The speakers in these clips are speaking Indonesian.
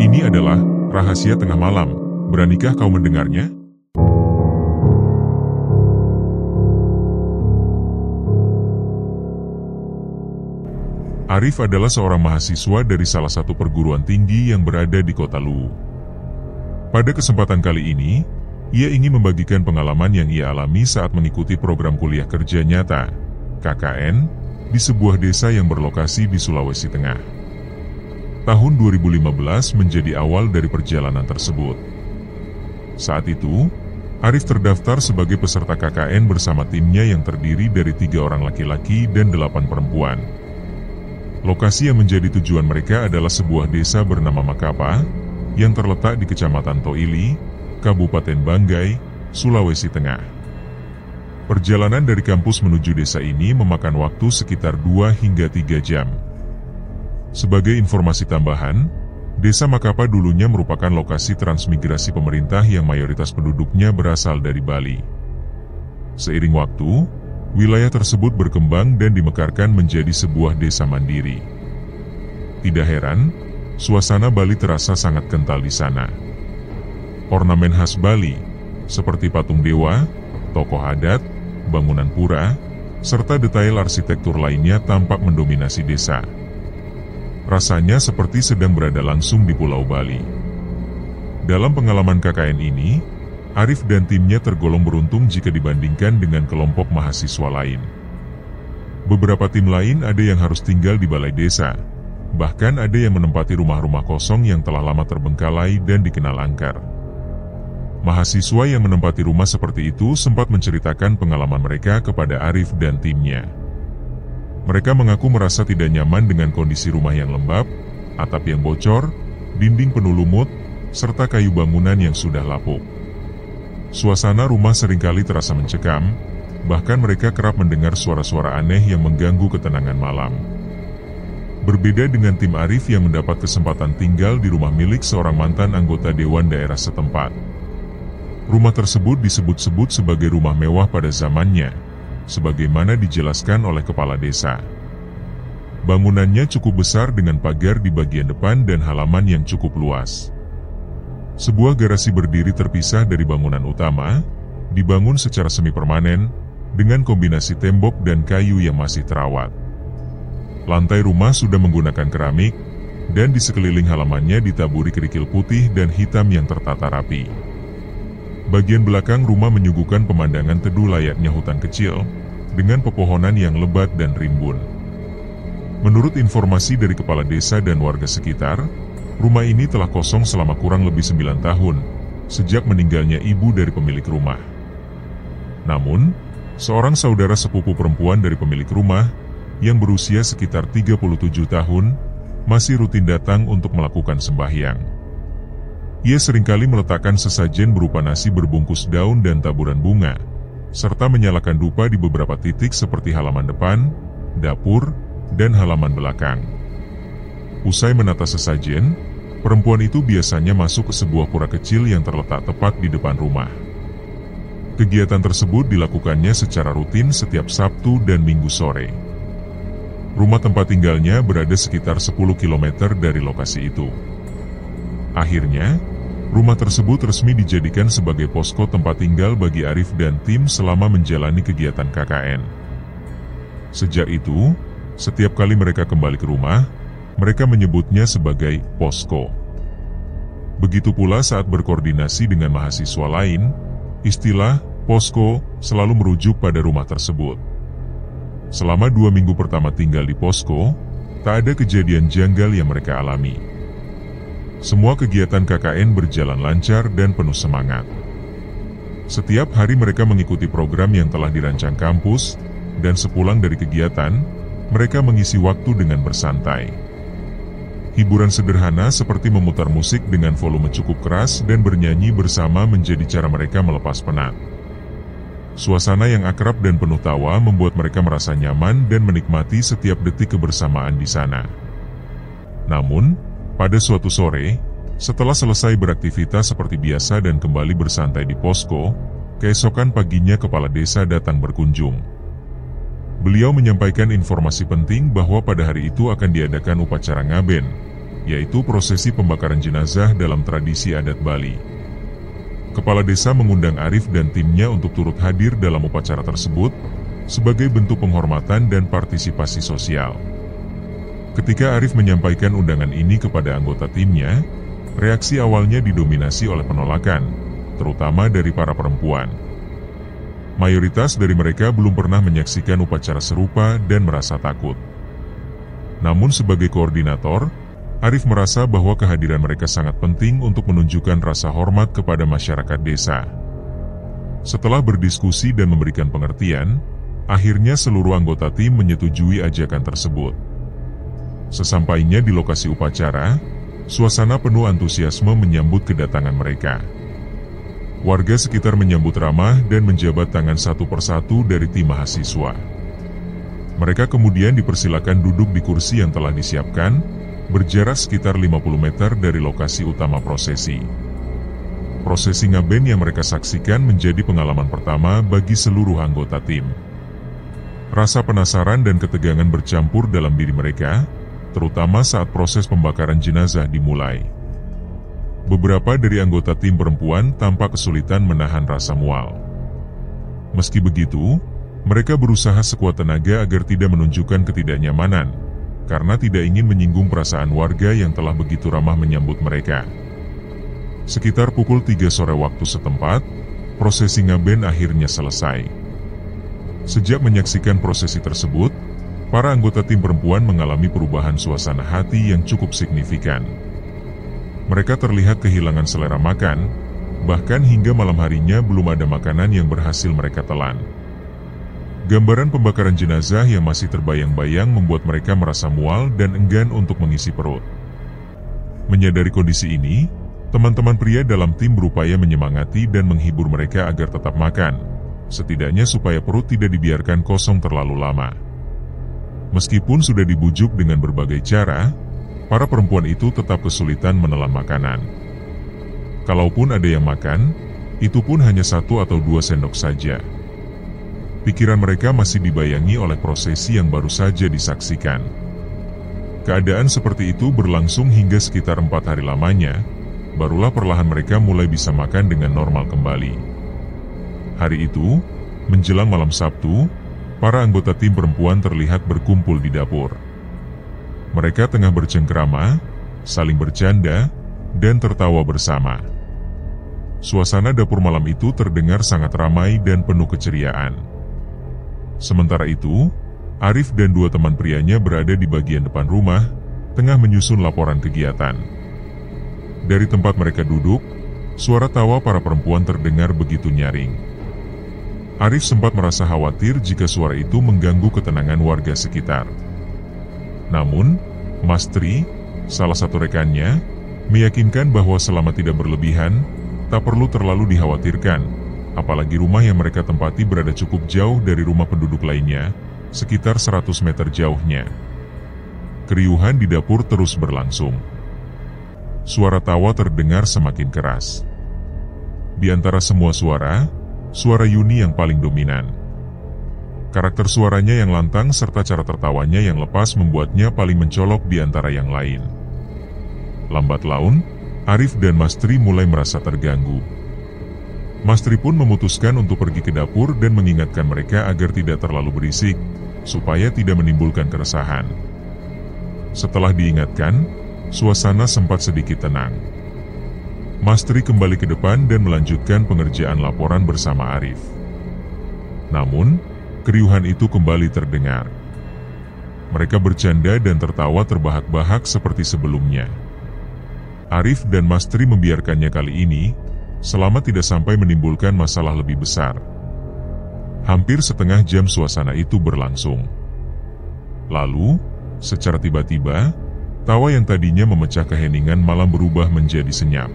Ini adalah rahasia tengah malam. Beranikah kau mendengarnya? Arif adalah seorang mahasiswa dari salah satu perguruan tinggi yang berada di kota Luwu. Pada kesempatan kali ini, ia ingin membagikan pengalaman yang ia alami saat mengikuti program kuliah kerja nyata, KKN, di sebuah desa yang berlokasi di Sulawesi Tengah. Tahun 2015 menjadi awal dari perjalanan tersebut. Saat itu, Arif terdaftar sebagai peserta KKN bersama timnya yang terdiri dari 3 orang laki-laki dan 8 perempuan. Lokasi yang menjadi tujuan mereka adalah sebuah desa bernama Makapa, yang terletak di Kecamatan Toili, Kabupaten Banggai, Sulawesi Tengah. Perjalanan dari kampus menuju desa ini memakan waktu sekitar 2 hingga 3 jam. Sebagai informasi tambahan, Desa Makapa dulunya merupakan lokasi transmigrasi pemerintah yang mayoritas penduduknya berasal dari Bali. Seiring waktu, wilayah tersebut berkembang dan dimekarkan menjadi sebuah desa mandiri. Tidak heran, suasana Bali terasa sangat kental di sana. Ornamen khas Bali, seperti patung dewa, tokoh adat, bangunan pura, serta detail arsitektur lainnya tampak mendominasi desa. Rasanya seperti sedang berada langsung di Pulau Bali. Dalam pengalaman KKN ini, Arif dan timnya tergolong beruntung jika dibandingkan dengan kelompok mahasiswa lain. Beberapa tim lain ada yang harus tinggal di balai desa, bahkan ada yang menempati rumah-rumah kosong yang telah lama terbengkalai dan dikenal angker. Mahasiswa yang menempati rumah seperti itu sempat menceritakan pengalaman mereka kepada Arif dan timnya. Mereka mengaku merasa tidak nyaman dengan kondisi rumah yang lembab, atap yang bocor, dinding penuh lumut, serta kayu bangunan yang sudah lapuk. Suasana rumah seringkali terasa mencekam, bahkan mereka kerap mendengar suara-suara aneh yang mengganggu ketenangan malam. Berbeda dengan tim Arif yang mendapat kesempatan tinggal di rumah milik seorang mantan anggota dewan daerah setempat. Rumah tersebut disebut-sebut sebagai rumah mewah pada zamannya, sebagaimana dijelaskan oleh kepala desa. Bangunannya cukup besar dengan pagar di bagian depan dan halaman yang cukup luas. Sebuah garasi berdiri terpisah dari bangunan utama, dibangun secara semi-permanen, dengan kombinasi tembok dan kayu yang masih terawat. Lantai rumah sudah menggunakan keramik, dan di sekeliling halamannya ditaburi kerikil putih dan hitam yang tertata rapi. Bagian belakang rumah menyuguhkan pemandangan teduh layaknya hutan kecil, dengan pepohonan yang lebat dan rimbun. Menurut informasi dari kepala desa dan warga sekitar, rumah ini telah kosong selama kurang lebih 9 tahun, sejak meninggalnya ibu dari pemilik rumah. Namun, seorang saudara sepupu perempuan dari pemilik rumah, yang berusia sekitar 37 tahun, masih rutin datang untuk melakukan sembahyang. Ia seringkali meletakkan sesajen berupa nasi berbungkus daun dan taburan bunga, serta menyalakan dupa di beberapa titik seperti halaman depan, dapur, dan halaman belakang. Usai menata sesajen, perempuan itu biasanya masuk ke sebuah pura kecil yang terletak tepat di depan rumah. Kegiatan tersebut dilakukannya secara rutin setiap Sabtu dan Minggu sore. Rumah tempat tinggalnya berada sekitar 10 km dari lokasi itu. Akhirnya, rumah tersebut resmi dijadikan sebagai posko tempat tinggal bagi Arif dan tim selama menjalani kegiatan KKN. Sejak itu, setiap kali mereka kembali ke rumah, mereka menyebutnya sebagai posko. Begitu pula saat berkoordinasi dengan mahasiswa lain, istilah posko selalu merujuk pada rumah tersebut. Selama 2 minggu pertama tinggal di posko, tak ada kejadian janggal yang mereka alami. Semua kegiatan KKN berjalan lancar dan penuh semangat. Setiap hari mereka mengikuti program yang telah dirancang kampus, dan sepulang dari kegiatan, mereka mengisi waktu dengan bersantai. Hiburan sederhana seperti memutar musik dengan volume cukup keras dan bernyanyi bersama menjadi cara mereka melepas penat. Suasana yang akrab dan penuh tawa membuat mereka merasa nyaman dan menikmati setiap detik kebersamaan di sana. Namun, pada suatu sore, setelah selesai beraktivitas seperti biasa dan kembali bersantai di posko, keesokan paginya kepala desa datang berkunjung. Beliau menyampaikan informasi penting bahwa pada hari itu akan diadakan upacara ngaben, yaitu prosesi pembakaran jenazah dalam tradisi adat Bali. Kepala desa mengundang Arif dan timnya untuk turut hadir dalam upacara tersebut sebagai bentuk penghormatan dan partisipasi sosial. Ketika Arif menyampaikan undangan ini kepada anggota timnya, reaksi awalnya didominasi oleh penolakan, terutama dari para perempuan. Mayoritas dari mereka belum pernah menyaksikan upacara serupa dan merasa takut. Namun sebagai koordinator, Arif merasa bahwa kehadiran mereka sangat penting untuk menunjukkan rasa hormat kepada masyarakat desa. Setelah berdiskusi dan memberikan pengertian, akhirnya seluruh anggota tim menyetujui ajakan tersebut. Sesampainya di lokasi upacara, suasana penuh antusiasme menyambut kedatangan mereka. Warga sekitar menyambut ramah dan menjabat tangan satu persatu dari tim mahasiswa. Mereka kemudian dipersilakan duduk di kursi yang telah disiapkan, berjarak sekitar 50 meter dari lokasi utama prosesi. Prosesi ngaben yang mereka saksikan menjadi pengalaman pertama bagi seluruh anggota tim. Rasa penasaran dan ketegangan bercampur dalam diri mereka, terutama saat proses pembakaran jenazah dimulai. Beberapa dari anggota tim perempuan tampak kesulitan menahan rasa mual. Meski begitu, mereka berusaha sekuat tenaga agar tidak menunjukkan ketidaknyamanan, karena tidak ingin menyinggung perasaan warga yang telah begitu ramah menyambut mereka. Sekitar pukul 3 sore waktu setempat, prosesi ngaben akhirnya selesai. Sejak menyaksikan prosesi tersebut, para anggota tim perempuan mengalami perubahan suasana hati yang cukup signifikan. Mereka terlihat kehilangan selera makan, bahkan hingga malam harinya belum ada makanan yang berhasil mereka telan. Gambaran pembakaran jenazah yang masih terbayang-bayang membuat mereka merasa mual dan enggan untuk mengisi perut. Menyadari kondisi ini, teman-teman pria dalam tim berupaya menyemangati dan menghibur mereka agar tetap makan, setidaknya supaya perut tidak dibiarkan kosong terlalu lama. Meskipun sudah dibujuk dengan berbagai cara, para perempuan itu tetap kesulitan menelan makanan. Kalaupun ada yang makan, itu pun hanya 1 atau 2 sendok saja. Pikiran mereka masih dibayangi oleh prosesi yang baru saja disaksikan. Keadaan seperti itu berlangsung hingga sekitar 4 hari lamanya, barulah perlahan mereka mulai bisa makan dengan normal kembali. Hari itu, menjelang malam Sabtu, para anggota tim perempuan terlihat berkumpul di dapur. Mereka tengah bercengkrama, saling bercanda, dan tertawa bersama. Suasana dapur malam itu terdengar sangat ramai dan penuh keceriaan. Sementara itu, Arif dan 2 teman prianya berada di bagian depan rumah, tengah menyusun laporan kegiatan. Dari tempat mereka duduk, suara tawa para perempuan terdengar begitu nyaring. Arif sempat merasa khawatir jika suara itu mengganggu ketenangan warga sekitar. Namun, Mas Tri, salah satu rekannya, meyakinkan bahwa selama tidak berlebihan, tak perlu terlalu dikhawatirkan, apalagi rumah yang mereka tempati berada cukup jauh dari rumah penduduk lainnya, sekitar 100 meter jauhnya. Keriuhan di dapur terus berlangsung. Suara tawa terdengar semakin keras. Di antara semua suara Yuni yang paling dominan. Karakter suaranya yang lantang serta cara tertawanya yang lepas membuatnya paling mencolok di antara yang lain. Lambat laun, Arif dan Mas Tri mulai merasa terganggu. Mas Tri pun memutuskan untuk pergi ke dapur dan mengingatkan mereka agar tidak terlalu berisik, supaya tidak menimbulkan keresahan. Setelah diingatkan, suasana sempat sedikit tenang. Mas Tri kembali ke depan dan melanjutkan pengerjaan laporan bersama Arif. Namun, keriuhan itu kembali terdengar. Mereka bercanda dan tertawa terbahak-bahak seperti sebelumnya. Arif dan Mas Tri membiarkannya kali ini, selama tidak sampai menimbulkan masalah lebih besar. Hampir setengah jam suasana itu berlangsung. Lalu, secara tiba-tiba, tawa yang tadinya memecah keheningan malam berubah menjadi senyap.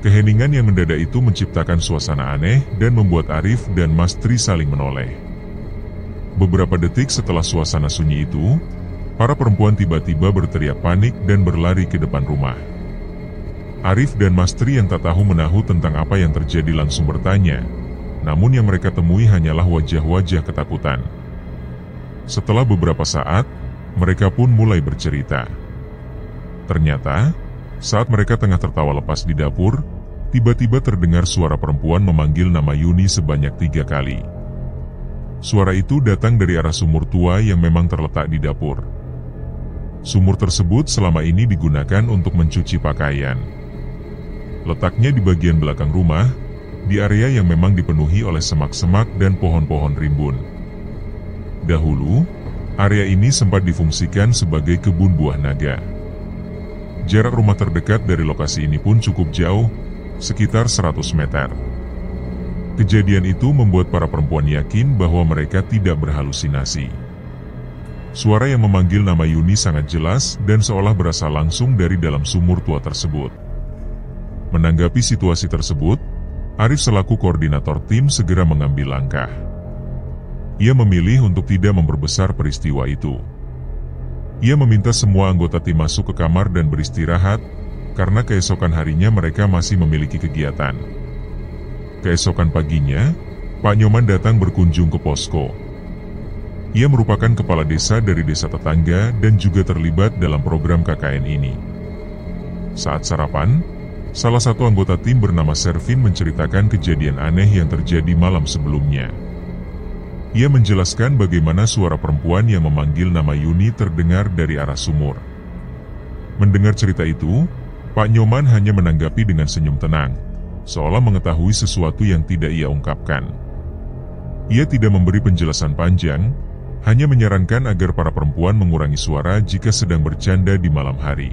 Keheningan yang mendadak itu menciptakan suasana aneh dan membuat Arif dan Mas Tri saling menoleh. Beberapa detik setelah suasana sunyi itu, para perempuan tiba-tiba berteriak panik dan berlari ke depan rumah. Arif dan Mas Tri yang tak tahu menahu tentang apa yang terjadi langsung bertanya, namun yang mereka temui hanyalah wajah-wajah ketakutan. Setelah beberapa saat, mereka pun mulai bercerita. Ternyata, saat mereka tengah tertawa lepas di dapur, tiba-tiba terdengar suara perempuan memanggil nama Yuni sebanyak 3 kali. Suara itu datang dari arah sumur tua yang memang terletak di dapur. Sumur tersebut selama ini digunakan untuk mencuci pakaian. Letaknya di bagian belakang rumah, di area yang memang dipenuhi oleh semak-semak dan pohon-pohon rimbun. Dahulu, area ini sempat difungsikan sebagai kebun buah naga. Jarak rumah terdekat dari lokasi ini pun cukup jauh, sekitar 100 meter. Kejadian itu membuat para perempuan yakin bahwa mereka tidak berhalusinasi. Suara yang memanggil nama Yuni sangat jelas dan seolah berasal langsung dari dalam sumur tua tersebut. Menanggapi situasi tersebut, Arif selaku koordinator tim segera mengambil langkah. Ia memilih untuk tidak memperbesar peristiwa itu. Ia meminta semua anggota tim masuk ke kamar dan beristirahat, karena keesokan harinya mereka masih memiliki kegiatan. Keesokan paginya, Pak Nyoman datang berkunjung ke posko. Ia merupakan kepala desa dari desa tetangga dan juga terlibat dalam program KKN ini. Saat sarapan, salah satu anggota tim bernama Servin menceritakan kejadian aneh yang terjadi malam sebelumnya. Ia menjelaskan bagaimana suara perempuan yang memanggil nama Yuni terdengar dari arah sumur. Mendengar cerita itu, Pak Nyoman hanya menanggapi dengan senyum tenang, seolah mengetahui sesuatu yang tidak ia ungkapkan. Ia tidak memberi penjelasan panjang, hanya menyarankan agar para perempuan mengurangi suara jika sedang bercanda di malam hari.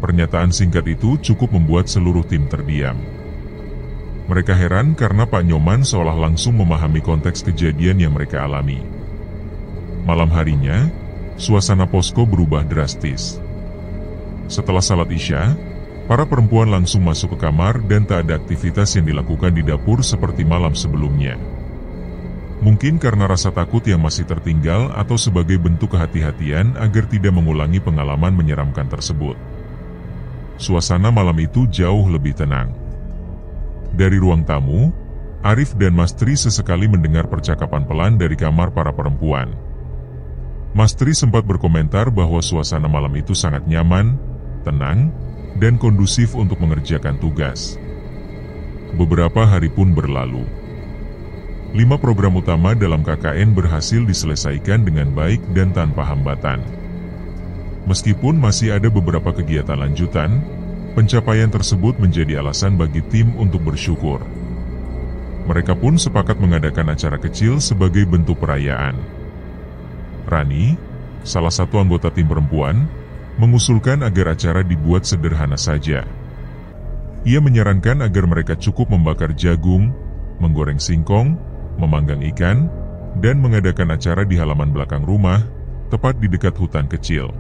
Pernyataan singkat itu cukup membuat seluruh tim terdiam. Mereka heran karena Pak Nyoman seolah langsung memahami konteks kejadian yang mereka alami. Malam harinya, suasana posko berubah drastis. Setelah salat Isya, para perempuan langsung masuk ke kamar dan tak ada aktivitas yang dilakukan di dapur seperti malam sebelumnya. Mungkin karena rasa takut yang masih tertinggal atau sebagai bentuk kehati-hatian agar tidak mengulangi pengalaman menyeramkan tersebut. Suasana malam itu jauh lebih tenang. Dari ruang tamu, Arif dan Mas Tri sesekali mendengar percakapan pelan dari kamar para perempuan. Mas Tri sempat berkomentar bahwa suasana malam itu sangat nyaman, tenang, dan kondusif untuk mengerjakan tugas. Beberapa hari pun berlalu. 5 program utama dalam KKN berhasil diselesaikan dengan baik dan tanpa hambatan. Meskipun masih ada beberapa kegiatan lanjutan, pencapaian tersebut menjadi alasan bagi tim untuk bersyukur. Mereka pun sepakat mengadakan acara kecil sebagai bentuk perayaan. Rani, salah satu anggota tim perempuan, mengusulkan agar acara dibuat sederhana saja. Ia menyarankan agar mereka cukup membakar jagung, menggoreng singkong, memanggang ikan, dan mengadakan acara di halaman belakang rumah, tepat di dekat hutan kecil.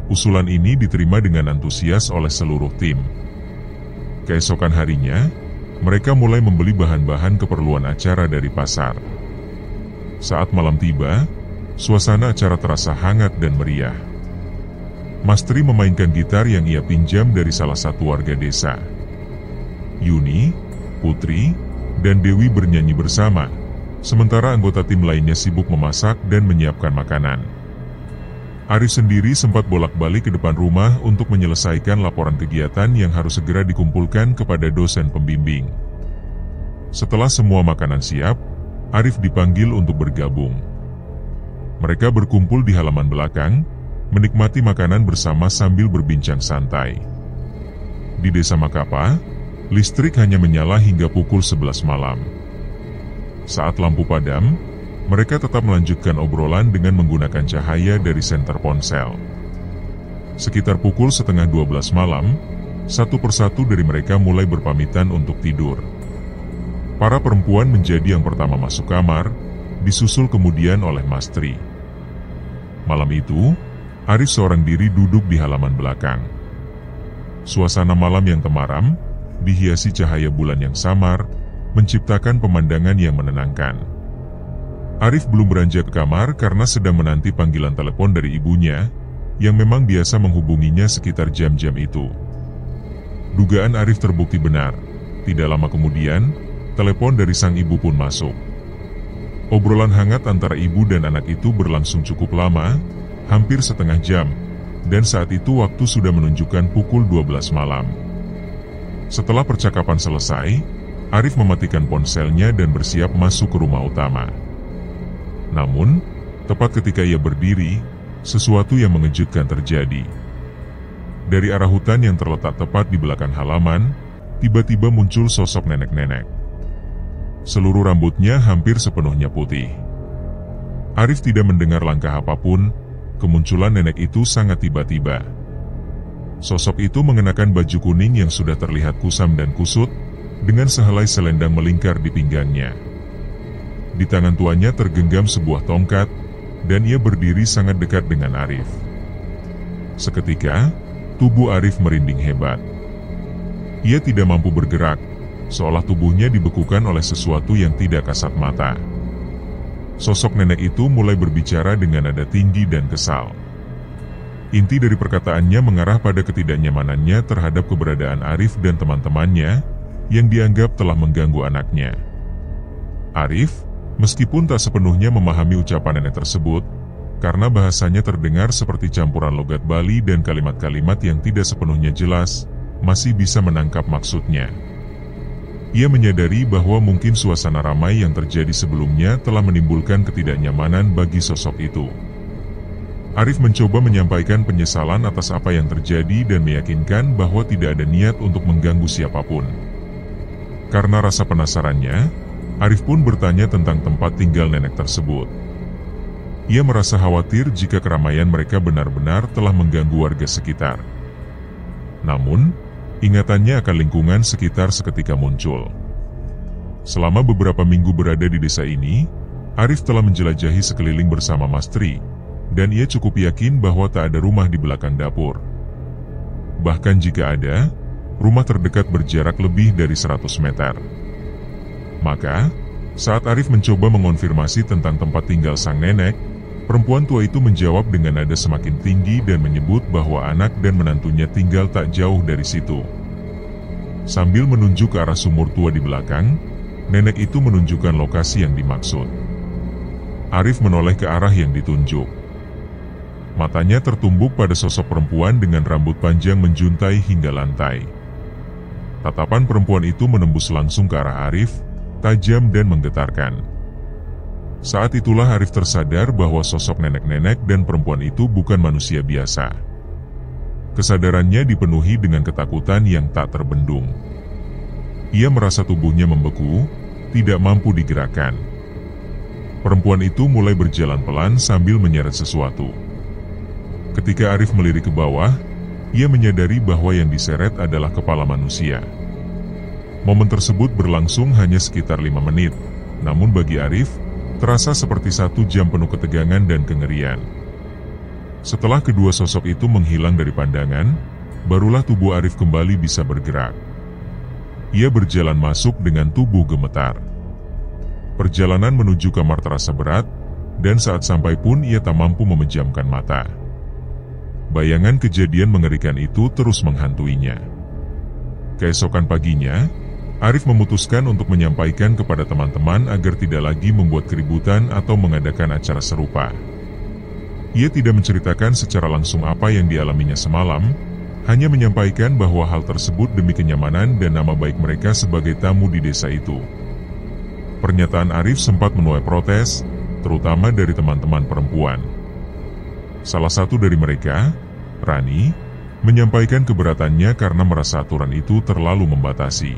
Usulan ini diterima dengan antusias oleh seluruh tim. Keesokan harinya, mereka mulai membeli bahan-bahan keperluan acara dari pasar. Saat malam tiba, suasana acara terasa hangat dan meriah. Mas Tri memainkan gitar yang ia pinjam dari salah satu warga desa. Yuni, Putri, dan Dewi bernyanyi bersama, sementara anggota tim lainnya sibuk memasak dan menyiapkan makanan. Arif sendiri sempat bolak-balik ke depan rumah untuk menyelesaikan laporan kegiatan yang harus segera dikumpulkan kepada dosen pembimbing. Setelah semua makanan siap, Arif dipanggil untuk bergabung. Mereka berkumpul di halaman belakang, menikmati makanan bersama sambil berbincang santai. Di desa Makapa, listrik hanya menyala hingga pukul 11 malam. Saat lampu padam, mereka tetap melanjutkan obrolan dengan menggunakan cahaya dari senter ponsel. Sekitar pukul 11:30 malam, satu persatu dari mereka mulai berpamitan untuk tidur. Para perempuan menjadi yang pertama masuk kamar, disusul kemudian oleh Mas Tri. Malam itu, Arif seorang diri duduk di halaman belakang. Suasana malam yang temaram, dihiasi cahaya bulan yang samar, menciptakan pemandangan yang menenangkan. Arif belum beranjak ke kamar karena sedang menanti panggilan telepon dari ibunya, yang memang biasa menghubunginya sekitar jam-jam itu. Dugaan Arif terbukti benar. Tidak lama kemudian, telepon dari sang ibu pun masuk. Obrolan hangat antara ibu dan anak itu berlangsung cukup lama, hampir setengah jam, dan saat itu waktu sudah menunjukkan pukul 12 malam. Setelah percakapan selesai, Arif mematikan ponselnya dan bersiap masuk ke rumah utama. Namun, tepat ketika ia berdiri, sesuatu yang mengejutkan terjadi. Dari arah hutan yang terletak tepat di belakang halaman, tiba-tiba muncul sosok nenek-nenek. Seluruh rambutnya hampir sepenuhnya putih. Arif tidak mendengar langkah apapun, kemunculan nenek itu sangat tiba-tiba. Sosok itu mengenakan baju kuning yang sudah terlihat kusam dan kusut, dengan sehelai selendang melingkar di pinggangnya. Di tangan tuanya tergenggam sebuah tongkat, dan ia berdiri sangat dekat dengan Arif. Seketika, tubuh Arif merinding hebat. Ia tidak mampu bergerak, seolah tubuhnya dibekukan oleh sesuatu yang tidak kasat mata. Sosok nenek itu mulai berbicara dengan nada tinggi dan kesal. Inti dari perkataannya mengarah pada ketidaknyamanannya terhadap keberadaan Arif dan teman-temannya yang dianggap telah mengganggu anaknya. Arif, meskipun tak sepenuhnya memahami ucapan nenek tersebut, karena bahasanya terdengar seperti campuran logat Bali dan kalimat-kalimat yang tidak sepenuhnya jelas, masih bisa menangkap maksudnya. Ia menyadari bahwa mungkin suasana ramai yang terjadi sebelumnya telah menimbulkan ketidaknyamanan bagi sosok itu. Arif mencoba menyampaikan penyesalan atas apa yang terjadi dan meyakinkan bahwa tidak ada niat untuk mengganggu siapapun. Karena rasa penasarannya, Arif pun bertanya tentang tempat tinggal nenek tersebut. Ia merasa khawatir jika keramaian mereka benar-benar telah mengganggu warga sekitar. Namun, ingatannya akan lingkungan sekitar seketika muncul. Selama beberapa minggu berada di desa ini, Arif telah menjelajahi sekeliling bersama Mas Tri, dan ia cukup yakin bahwa tak ada rumah di belakang dapur. Bahkan jika ada, rumah terdekat berjarak lebih dari 100 meter. Maka, saat Arif mencoba mengonfirmasi tentang tempat tinggal sang nenek, perempuan tua itu menjawab dengan nada semakin tinggi dan menyebut bahwa anak dan menantunya tinggal tak jauh dari situ. Sambil menunjuk ke arah sumur tua di belakang, nenek itu menunjukkan lokasi yang dimaksud. Arif menoleh ke arah yang ditunjuk. Matanya tertumbuk pada sosok perempuan dengan rambut panjang menjuntai hingga lantai. Tatapan perempuan itu menembus langsung ke arah Arif, tajam dan menggetarkan. Saat itulah Arif tersadar bahwa sosok nenek-nenek dan perempuan itu bukan manusia biasa. Kesadarannya dipenuhi dengan ketakutan yang tak terbendung. Ia merasa tubuhnya membeku, tidak mampu digerakkan. Perempuan itu mulai berjalan pelan sambil menyeret sesuatu. Ketika Arif melirik ke bawah, ia menyadari bahwa yang diseret adalah kepala manusia. Momen tersebut berlangsung hanya sekitar 5 menit, namun bagi Arif, terasa seperti 1 jam penuh ketegangan dan kengerian. Setelah kedua sosok itu menghilang dari pandangan, barulah tubuh Arif kembali bisa bergerak. Ia berjalan masuk dengan tubuh gemetar. Perjalanan menuju kamar terasa berat, dan saat sampai pun ia tak mampu memejamkan mata. Bayangan kejadian mengerikan itu terus menghantuinya. Keesokan paginya, Arif memutuskan untuk menyampaikan kepada teman-teman agar tidak lagi membuat keributan atau mengadakan acara serupa. Ia tidak menceritakan secara langsung apa yang dialaminya semalam, hanya menyampaikan bahwa hal tersebut demi kenyamanan dan nama baik mereka sebagai tamu di desa itu. Pernyataan Arif sempat menuai protes, terutama dari teman-teman perempuan. Salah satu dari mereka, Rani, menyampaikan keberatannya karena merasa aturan itu terlalu membatasi.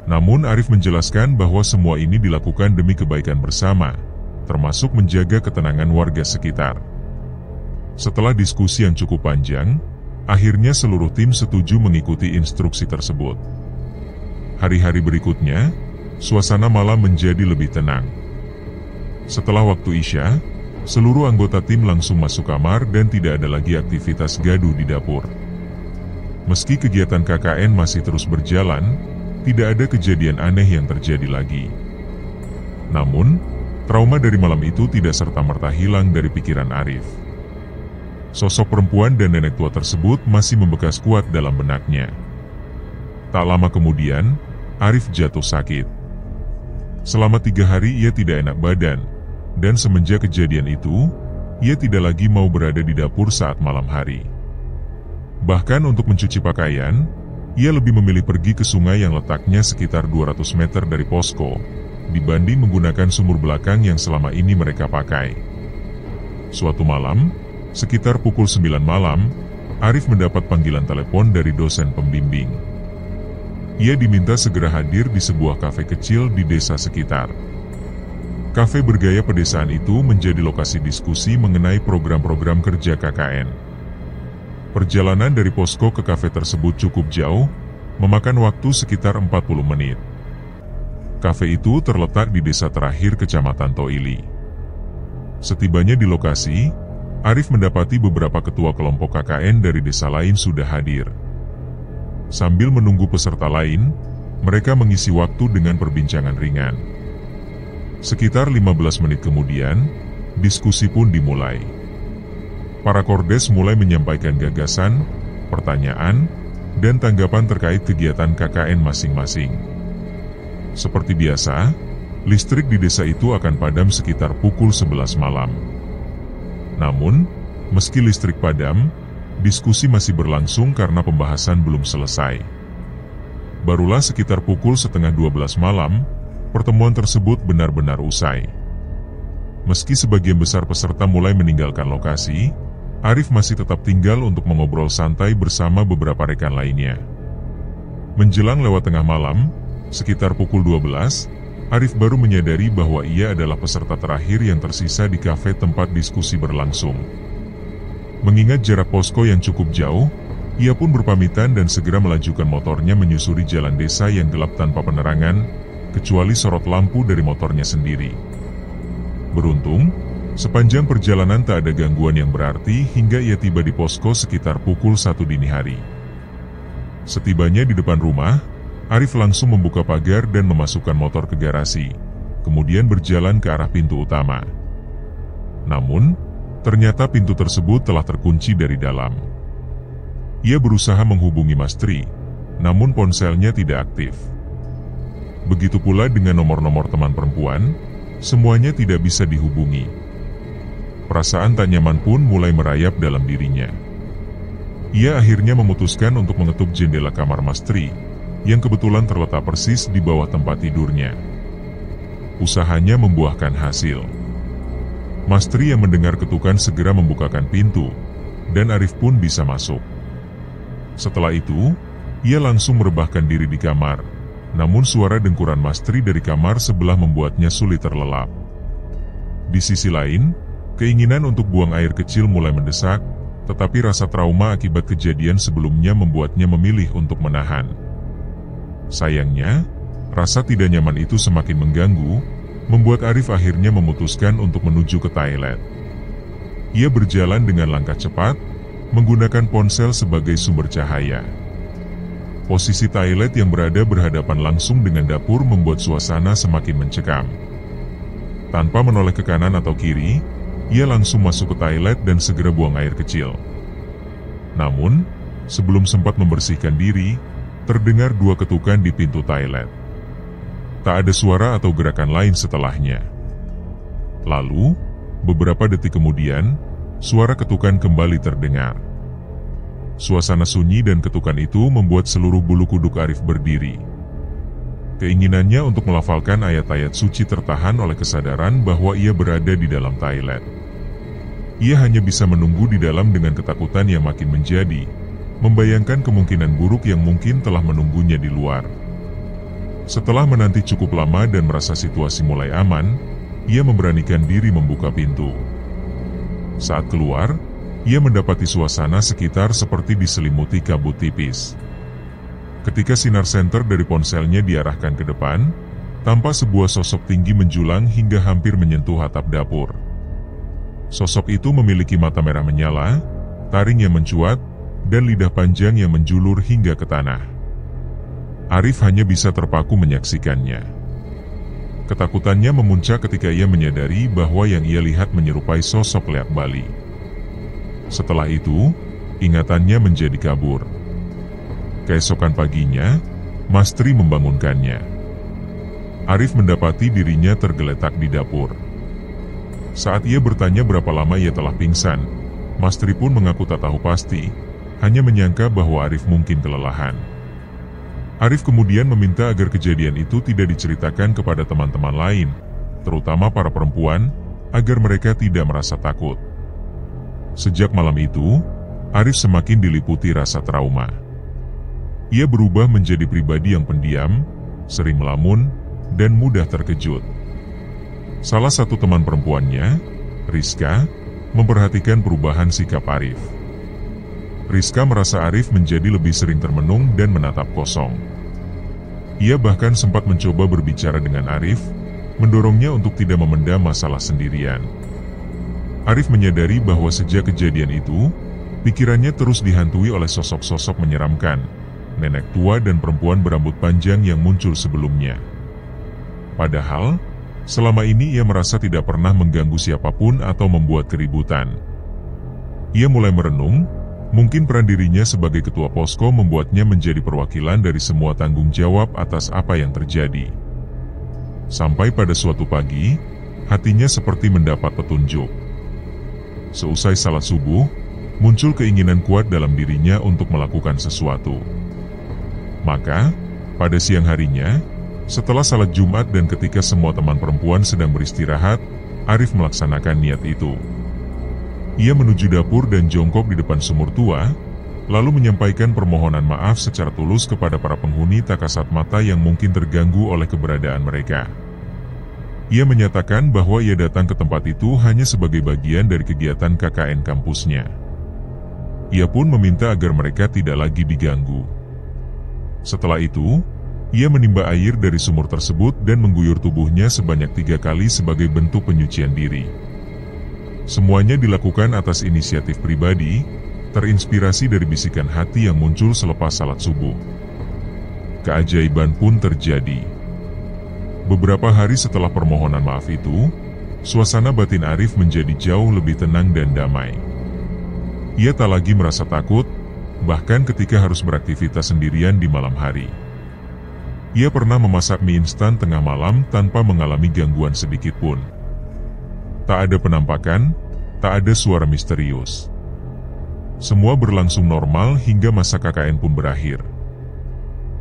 Namun Arif menjelaskan bahwa semua ini dilakukan demi kebaikan bersama, termasuk menjaga ketenangan warga sekitar. Setelah diskusi yang cukup panjang, akhirnya seluruh tim setuju mengikuti instruksi tersebut. Hari-hari berikutnya, suasana malam menjadi lebih tenang. Setelah waktu Isya, seluruh anggota tim langsung masuk kamar dan tidak ada lagi aktivitas gaduh di dapur. Meski kegiatan KKN masih terus berjalan, tidak ada kejadian aneh yang terjadi lagi. Namun, trauma dari malam itu tidak serta-merta hilang dari pikiran Arif. Sosok perempuan dan nenek tua tersebut masih membekas kuat dalam benaknya. Tak lama kemudian, Arif jatuh sakit. Selama 3 hari ia tidak enak badan, dan semenjak kejadian itu, ia tidak lagi mau berada di dapur saat malam hari. Bahkan untuk mencuci pakaian, ia lebih memilih pergi ke sungai yang letaknya sekitar 200 meter dari posko, dibanding menggunakan sumur belakang yang selama ini mereka pakai. Suatu malam, sekitar pukul 9 malam, Arif mendapat panggilan telepon dari dosen pembimbing. Ia diminta segera hadir di sebuah kafe kecil di desa sekitar. Kafe bergaya pedesaan itu menjadi lokasi diskusi mengenai program-program kerja KKN. Perjalanan dari posko ke kafe tersebut cukup jauh, memakan waktu sekitar 40 menit. Kafe itu terletak di desa terakhir Kecamatan Toili. Setibanya di lokasi, Arif mendapati beberapa ketua kelompok KKN dari desa lain sudah hadir. Sambil menunggu peserta lain, mereka mengisi waktu dengan perbincangan ringan. Sekitar 15 menit kemudian, diskusi pun dimulai. Para kordes mulai menyampaikan gagasan, pertanyaan, dan tanggapan terkait kegiatan KKN masing-masing. Seperti biasa, listrik di desa itu akan padam sekitar pukul 11 malam. Namun, meski listrik padam, diskusi masih berlangsung karena pembahasan belum selesai. Barulah sekitar pukul 11:30 malam, pertemuan tersebut benar-benar usai. Meski sebagian besar peserta mulai meninggalkan lokasi, Arif masih tetap tinggal untuk mengobrol santai bersama beberapa rekan lainnya. Menjelang lewat tengah malam, sekitar pukul 12, Arif baru menyadari bahwa ia adalah peserta terakhir yang tersisa di kafe tempat diskusi berlangsung. Mengingat jarak posko yang cukup jauh, ia pun berpamitan dan segera melajukan motornya menyusuri jalan desa yang gelap tanpa penerangan, kecuali sorot lampu dari motornya sendiri. Beruntung, sepanjang perjalanan tak ada gangguan yang berarti hingga ia tiba di posko sekitar pukul 1 dini hari. Setibanya di depan rumah, Arif langsung membuka pagar dan memasukkan motor ke garasi, kemudian berjalan ke arah pintu utama. Namun, ternyata pintu tersebut telah terkunci dari dalam. Ia berusaha menghubungi Mastri, namun ponselnya tidak aktif. Begitu pula dengan nomor-nomor teman perempuan, semuanya tidak bisa dihubungi. Perasaan tak nyaman pun mulai merayap dalam dirinya. Ia akhirnya memutuskan untuk mengetuk jendela kamar Mastri, yang kebetulan terletak persis di bawah tempat tidurnya. Usahanya membuahkan hasil. Mastri yang mendengar ketukan segera membukakan pintu, dan Arif pun bisa masuk. Setelah itu, ia langsung merebahkan diri di kamar, namun suara dengkuran Mastri dari kamar sebelah membuatnya sulit terlelap. Di sisi lain, keinginan untuk buang air kecil mulai mendesak, tetapi rasa trauma akibat kejadian sebelumnya membuatnya memilih untuk menahan. Sayangnya, rasa tidak nyaman itu semakin mengganggu, membuat Arif akhirnya memutuskan untuk menuju ke toilet. Ia berjalan dengan langkah cepat, menggunakan ponsel sebagai sumber cahaya. Posisi toilet yang berada berhadapan langsung dengan dapur membuat suasana semakin mencekam. Tanpa menoleh ke kanan atau kiri, ia langsung masuk ke toilet dan segera buang air kecil. Namun, sebelum sempat membersihkan diri, terdengar dua ketukan di pintu toilet. Tak ada suara atau gerakan lain setelahnya. Lalu, beberapa detik kemudian, suara ketukan kembali terdengar. Suasana sunyi dan ketukan itu membuat seluruh bulu kuduk Arif berdiri. Keinginannya untuk melafalkan ayat-ayat suci tertahan oleh kesadaran bahwa ia berada di dalam toilet. Ia hanya bisa menunggu di dalam dengan ketakutan yang makin menjadi, membayangkan kemungkinan buruk yang mungkin telah menunggunya di luar. Setelah menanti cukup lama dan merasa situasi mulai aman, ia memberanikan diri membuka pintu. Saat keluar, ia mendapati suasana sekitar seperti diselimuti kabut tipis. Ketika sinar senter dari ponselnya diarahkan ke depan, tampak sebuah sosok tinggi menjulang hingga hampir menyentuh atap dapur. Sosok itu memiliki mata merah menyala, taring yang mencuat, dan lidah panjang yang menjulur hingga ke tanah. Arif hanya bisa terpaku menyaksikannya. Ketakutannya memuncak ketika ia menyadari bahwa yang ia lihat menyerupai sosok Leak Bali. Setelah itu, ingatannya menjadi kabur. Keesokan paginya, Mastri membangunkannya. Arif mendapati dirinya tergeletak di dapur. Saat ia bertanya berapa lama ia telah pingsan, Mastri pun mengaku tak tahu pasti, hanya menyangka bahwa Arif mungkin kelelahan. Arif kemudian meminta agar kejadian itu tidak diceritakan kepada teman-teman lain, terutama para perempuan, agar mereka tidak merasa takut. Sejak malam itu, Arif semakin diliputi rasa trauma. Ia berubah menjadi pribadi yang pendiam, sering melamun, dan mudah terkejut. Salah satu teman perempuannya, Rizka, memperhatikan perubahan sikap Arif. Rizka merasa Arif menjadi lebih sering termenung dan menatap kosong. Ia bahkan sempat mencoba berbicara dengan Arif, mendorongnya untuk tidak memendam masalah sendirian. Arif menyadari bahwa sejak kejadian itu, pikirannya terus dihantui oleh sosok-sosok menyeramkan, nenek tua dan perempuan berambut panjang yang muncul sebelumnya. Padahal, selama ini ia merasa tidak pernah mengganggu siapapun atau membuat keributan. Ia mulai merenung, mungkin peran dirinya sebagai ketua posko membuatnya menjadi perwakilan dari semua tanggung jawab atas apa yang terjadi. Sampai pada suatu pagi, hatinya seperti mendapat petunjuk. Seusai salat subuh, muncul keinginan kuat dalam dirinya untuk melakukan sesuatu. Maka, pada siang harinya, setelah salat Jumat dan ketika semua teman perempuan sedang beristirahat, Arif melaksanakan niat itu. Ia menuju dapur dan jongkok di depan sumur tua, lalu menyampaikan permohonan maaf secara tulus kepada para penghuni tak kasat mata yang mungkin terganggu oleh keberadaan mereka. Ia menyatakan bahwa ia datang ke tempat itu hanya sebagai bagian dari kegiatan KKN kampusnya. Ia pun meminta agar mereka tidak lagi diganggu. Setelah itu, ia menimba air dari sumur tersebut dan mengguyur tubuhnya sebanyak 3 kali sebagai bentuk penyucian diri. Semuanya dilakukan atas inisiatif pribadi, terinspirasi dari bisikan hati yang muncul selepas salat subuh. Keajaiban pun terjadi. Beberapa hari setelah permohonan maaf itu, suasana batin Arif menjadi jauh lebih tenang dan damai. Ia tak lagi merasa takut, bahkan ketika harus beraktivitas sendirian di malam hari. Ia pernah memasak mie instan tengah malam tanpa mengalami gangguan sedikit pun. Tak ada penampakan, tak ada suara misterius. Semua berlangsung normal hingga masa KKN pun berakhir.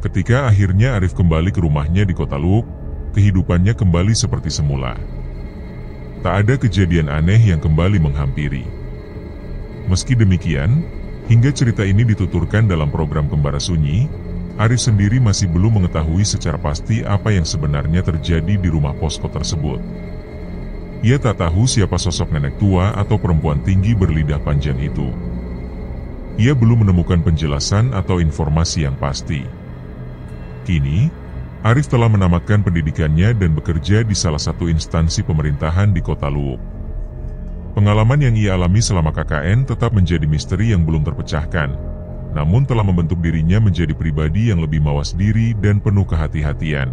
Ketika akhirnya Arif kembali ke rumahnya di Kota Luwuk, kehidupannya kembali seperti semula. Tak ada kejadian aneh yang kembali menghampiri. Meski demikian, hingga cerita ini dituturkan dalam program Kembara Sunyi, Arif sendiri masih belum mengetahui secara pasti apa yang sebenarnya terjadi di rumah posko tersebut. Ia tak tahu siapa sosok nenek tua atau perempuan tinggi berlidah panjang itu. Ia belum menemukan penjelasan atau informasi yang pasti. Kini, Arif telah menamatkan pendidikannya dan bekerja di salah satu instansi pemerintahan di Kota Luwuk. Pengalaman yang ia alami selama KKN tetap menjadi misteri yang belum terpecahkan, namun telah membentuk dirinya menjadi pribadi yang lebih mawas diri dan penuh kehati-hatian.